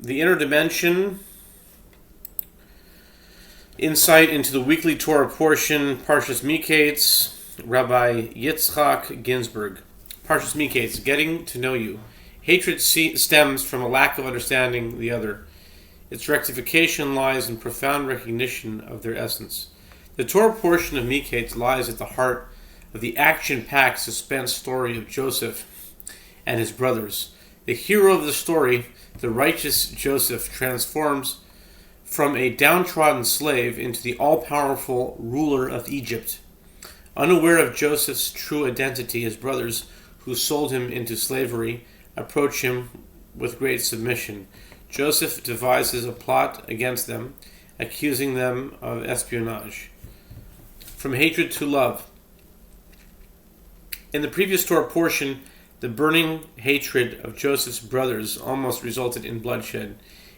the inner dimension, insight into the weekly Torah portion, Parshas MIKETZ, Rabbi YITZCHAK GINSBURGH. Parshas MIKETZ, getting to know you. Hatred stems from a lack of understanding the other. Its rectification lies in profound recognition of their essence. The Torah portion of MIKETZ lies at the heart of the action-packed suspense story of Joseph and his brothers. The hero of the story, the righteous Joseph, transforms from a downtrodden slave into the all-powerful ruler of Egypt. Unaware of Joseph's true identity, his brothers, who sold him into slavery, approach him with great submission. Joseph devises a plot against them, accusing them of espionage. From hatred to love. In the previous Torah portion, the burning hatred of Joseph's brothers almost resulted in bloodshed.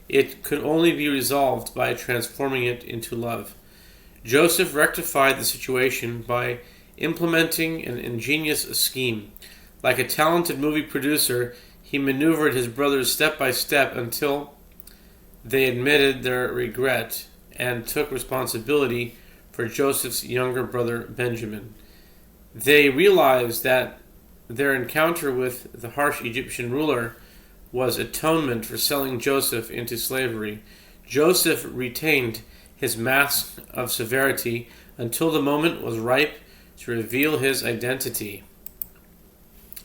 It could only be resolved by transforming it into love. Joseph rectified the situation by implementing an ingenious scheme. Like a talented movie producer, he maneuvered his brothers step by step until they admitted their regret and took responsibility for Joseph's younger brother Benjamin. They realized that their encounter with the harsh Egyptian ruler was atonement for selling Joseph into slavery. Joseph retained his mask of severity until the moment was ripe to reveal his identity,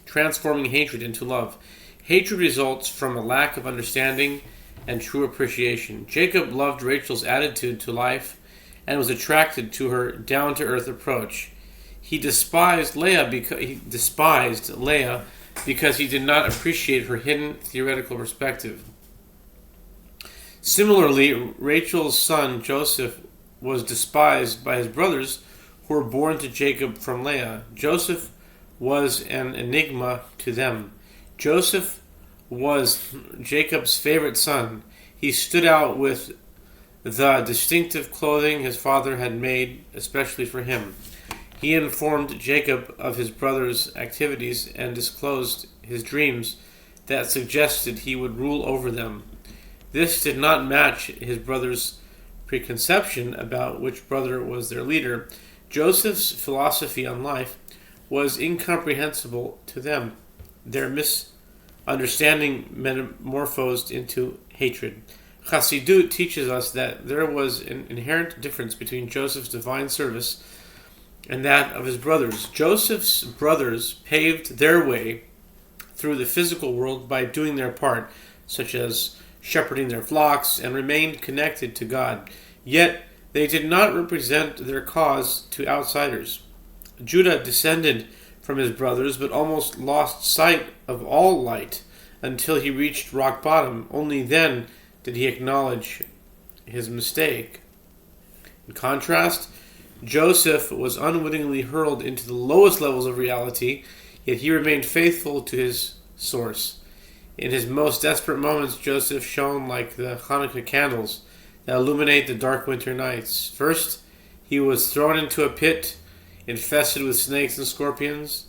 transforming hatred into love. Hatred results from a lack of understanding and true appreciation. Jacob loved Rachel's attitude to life and was attracted to her down-to-earth approach. He despised Leah because he did not appreciate her hidden theoretical perspective. Similarly, Rachel's son Joseph was despised by his brothers who were born to Jacob from Leah. Joseph was an enigma to them. Joseph was Jacob's favorite son. He stood out with the distinctive clothing his father had made especially for him. He informed Jacob of his brother's activities and disclosed his dreams that suggested he would rule over them. This did not match his brother's preconception about which brother was their leader. Joseph's philosophy on life was incomprehensible to them. Their misunderstanding metamorphosed into hatred. Chassidut teaches us that there was an inherent difference between Joseph's divine service and that of his brothers. Joseph's brothers paved their way through the physical world by doing their part, such as shepherding their flocks, and remained connected to God. Yet they did not represent their cause to outsiders. Judah descended from his brothers, but almost lost sight of all light until he reached rock bottom. Only then did he acknowledge his mistake. In contrast, Joseph was unwittingly hurled into the lowest levels of reality, yet he remained faithful to his source. In his most desperate moments, Joseph shone like the Hanukkah candles that illuminate the dark winter nights. First, he was thrown into a pit infested with snakes and scorpions.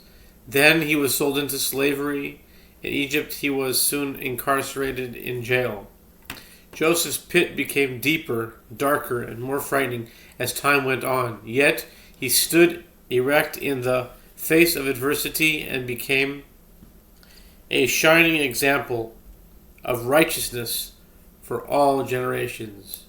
Then he was sold into slavery. In Egypt, he was soon incarcerated in jail. Joseph's pit became deeper, darker, and more frightening as time went on. Yet he stood erect in the face of adversity and became a shining example of righteousness for all generations.